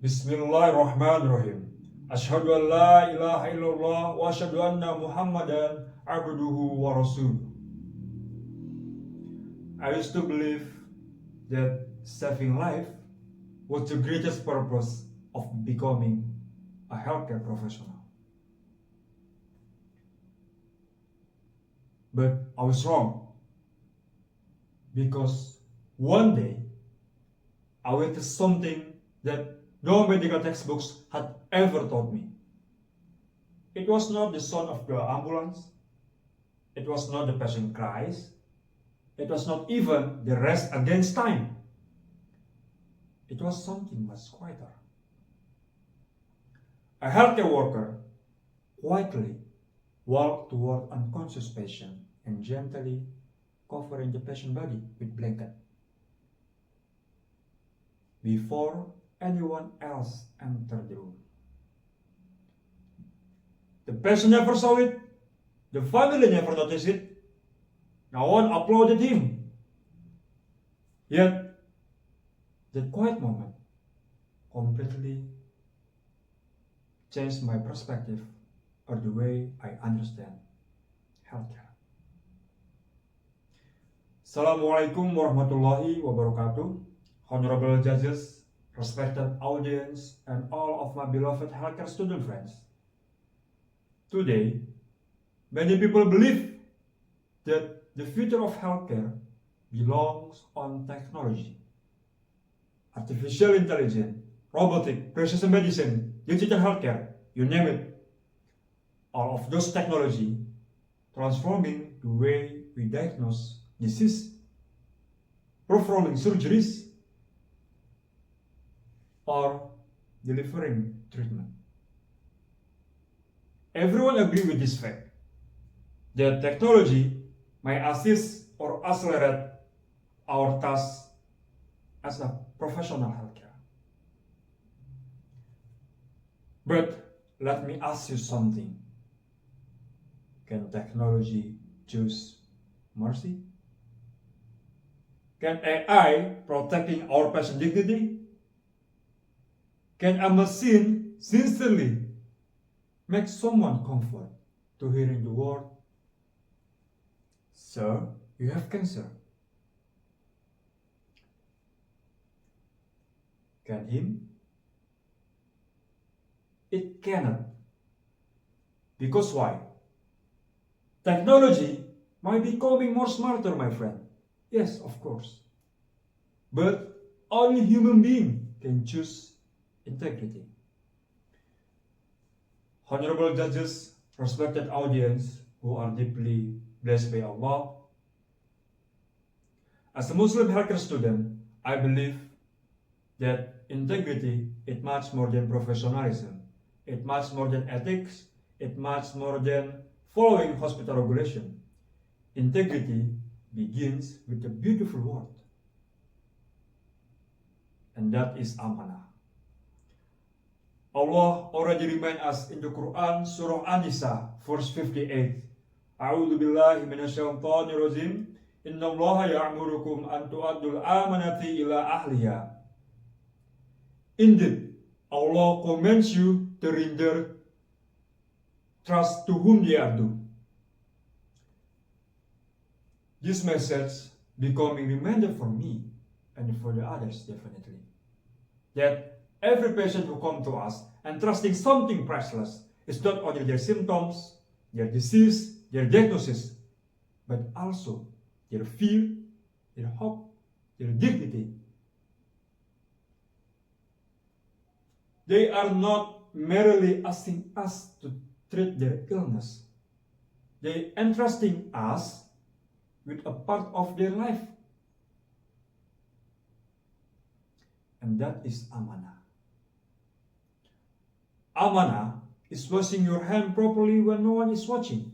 Bismillahirrahmanirrahim. Asyhadu an la ilaha illallah wa asyhadu anna Muhammadan abduhu wa rasuluh. I used to believe that saving life was the greatest purpose of becoming a healthcare professional. But I was wrong. Because one day I witnessed something that no medical textbooks had ever taught me. It was not the sound of the ambulance. It was not the patient cries. It was not even the rest against time. It was something much quieter. A healthcare worker quietly walked toward unconscious patient and gently covering the patient body with blanket. Before anyone else entered the room. The patient never saw it. The family never noticed it. No one applauded him. Yet, that quiet moment completely changed my perspective or the way I understand healthcare. Assalamualaikum warahmatullahi wabarakatuh. Honorable judges, respected audience, and all of my beloved healthcare student friends. Today, many people believe that the future of healthcare belongs on technology. Artificial intelligence, robotic, precision medicine, digital healthcare, you name it. All of those technology transforming the way we diagnose disease, performing surgeries, or delivering treatment. Everyone agrees with this fact that technology may assist or accelerate our tasks as a professional healthcare. But let me ask you something. Can technology choose mercy? Can AI protecting our patient dignity? Can a machine sincerely make someone comfort to hearing the word, "Sir, you have cancer"? Can him? It cannot. Because why? Technology might be becoming more smarter, my friend. Yes, of course. But only human being can choose integrity. Honorable judges, respected audience who are deeply blessed by Allah. As a Muslim healthcare student, I believe that integrity is much more than professionalism. It's much more than ethics. It's much more than following hospital regulation. Integrity begins with a beautiful word. And that is amanah. Allah already remind us in the Quran, Surah An-Nisa, verse 58. A'udhu billahi minasyaitonir rajim. Inna Allaha ya'murukum an tu'addul amanati ila ahliha. Indeed, Allah commands you to render trust to whom they are due. This message becoming reminder for me and for the others definitely. That every patient who comes to us and trusting something priceless is not only their symptoms, their disease, their diagnosis, but also their fear, their hope, their dignity. They are not merely asking us to treat their illness. They entrusting us with a part of their life. And that is amanah. Amanah is washing your hand properly when no one is watching.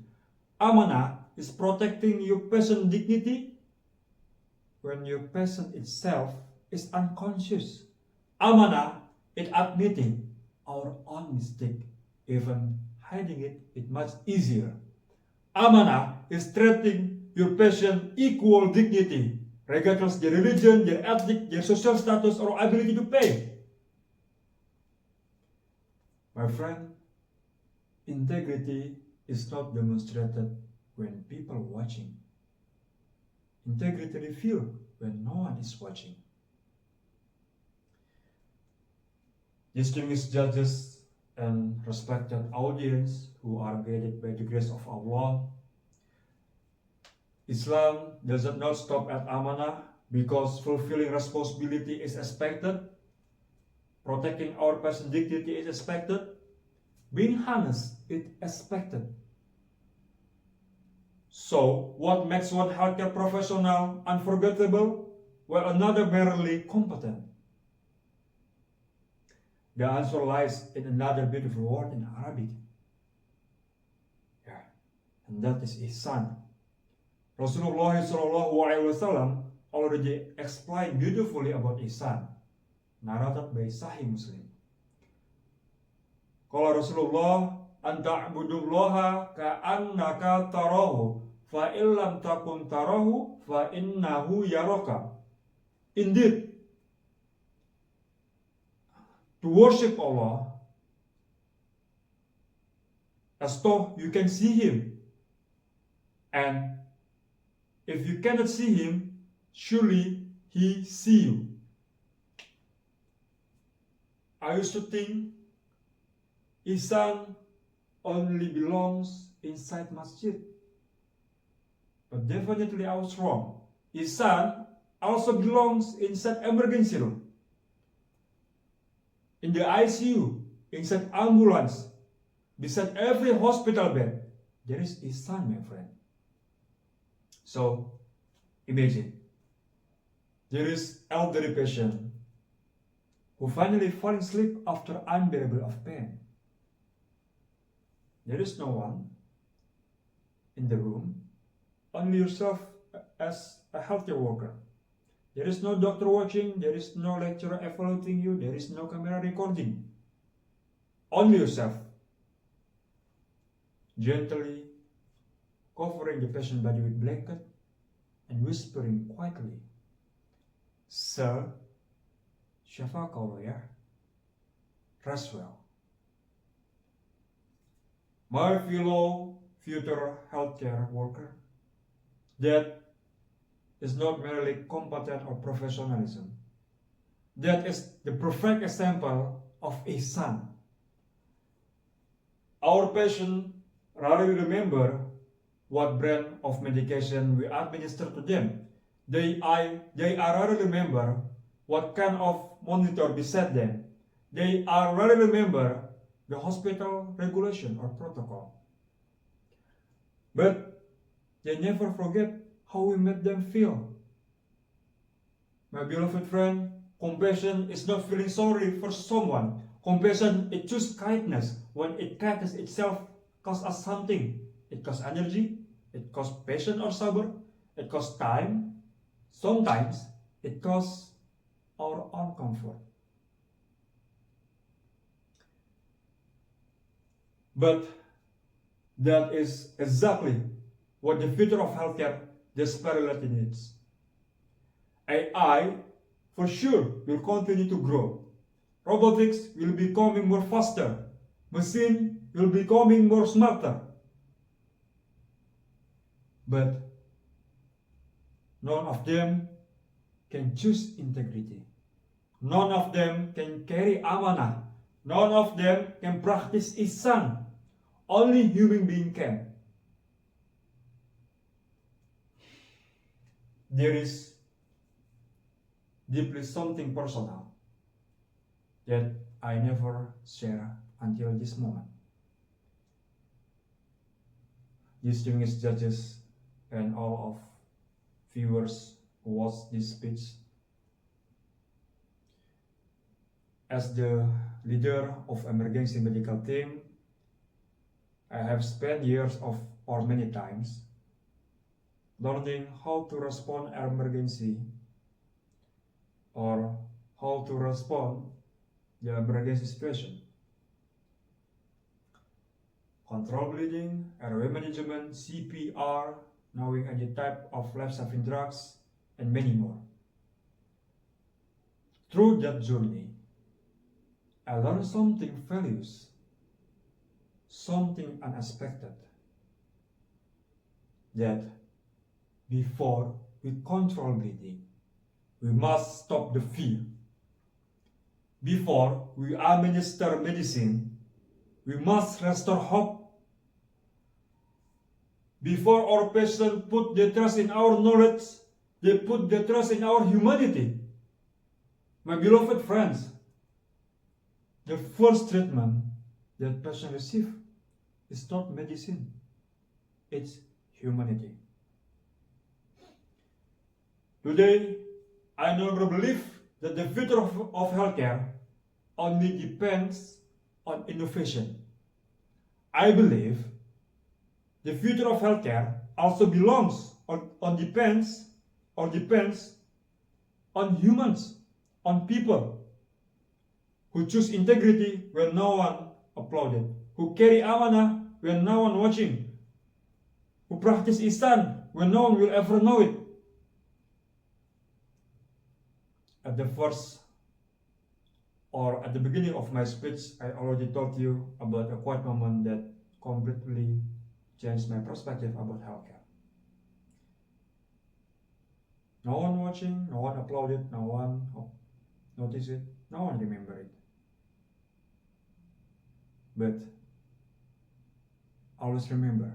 Amanah is protecting your patient dignity when your patient itself is unconscious. Amanah is admitting our own mistake, even hiding it is much easier. Amanah is treating your patient equal dignity, regardless their religion, their ethnic, their social status, or ability to pay. My friend, integrity is not demonstrated when people are watching. Integrity revealed when no one is watching. Distinguished judges and respected audience who are guided by the grace of Allah, Islam does not stop at amanah because fulfilling responsibility is expected, protecting our personal dignity is expected, being honest is expected. So, what makes one healthcare professional unforgettable, while another merely competent? The answer lies in another beautiful word in Arabic. Yeah, and that is ihsan. Rasulullah SAW already explained beautifully about ihsan, narrated by Sahih Muslim. Qala Rasulullah, anta'budullaha ka'annaka tarahu, fa illam takun tarahu, fa innahu yaraka. Indeed, to worship Allah as though you can see Him, and if you cannot see Him, surely He see you. I used to think ihsan only belongs inside masjid, but definitely I was wrong. Ihsan also belongs inside emergency room, in the ICU, inside ambulance, beside every hospital bed. There is ihsan, my friend. So, imagine, there is elderly patient who finally fall asleep after unbearable of pain. There is no one in the room, only yourself as a healthcare worker. There is no doctor watching, there is no lecturer evaluating you, there is no camera recording. Only yourself. Gently covering the patient's body with blanket and whispering quietly, "Sir, shafakallah ya, rest well." My fellow future healthcare worker, that is not merely competent or professionalism. That is the perfect example of ihsan. Our patient rarely remember what brand of medication we administer to them. They rarely remember what kind of monitor beside them. They rarely remember the hospital regulation or protocol. But they never forget how we made them feel. My beloved friend, compassion is not feeling sorry for someone. Compassion is just kindness. When it kindness itself costs us something. It costs energy, it costs patience or sabr, it costs time. Sometimes it costs our own comfort. But that is exactly what the future of healthcare desperately needs. AI for sure will continue to grow. Robotics will be becoming more faster. Machine will be becoming more smarter. But none of them can choose integrity. None of them can carry amanah. None of them can practice ihsan. Only human being can. There is deeply something personal that I never share until this moment. Distinguished judges and all of viewers who watch this speech, as the leader of emergency medical team, I have spent years or many times learning how to respond emergency or how to respond the emergency situation. Control bleeding, airway management, CPR, knowing any type of life-saving drugs, and many more. Through that journey, I learned something values something unexpected. That before we control breathing, we must stop the fear. Before we administer medicine, we must restore hope. Before our patients put their trust in our knowledge, they put their trust in our humanity. My beloved friends, the first treatment that patients receive is not medicine, it's humanity. Today, I no longer believe that the future of healthcare only depends on innovation. I believe the future of healthcare also belongs or depends on humans, on people who choose integrity when no one applauded, who carry amanah when no one watching, who practice ihsan when no one will ever know it. At the beginning of my speech, I already told you about a quiet moment that completely changed my perspective about healthcare. No one watching, no one applauded, no one noticed it, no one remembered it. But always remember,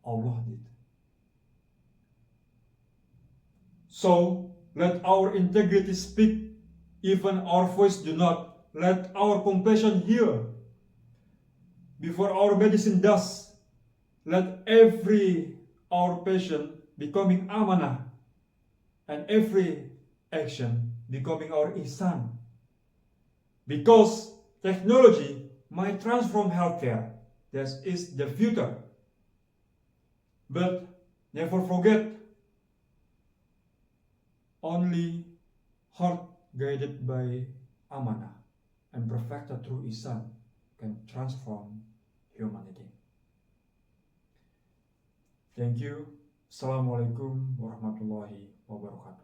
Allah did. So let our integrity speak, even our voice do not. Let our compassion heal before our medicine does. Let every our patient becoming amanah and every action becoming our ihsan. Because technology might transform healthcare. That is the future. But never forget, only heart guided by amanah and perfected through ihsan can transform humanity. Thank you. Assalamualaikum warahmatullahi wabarakatuh.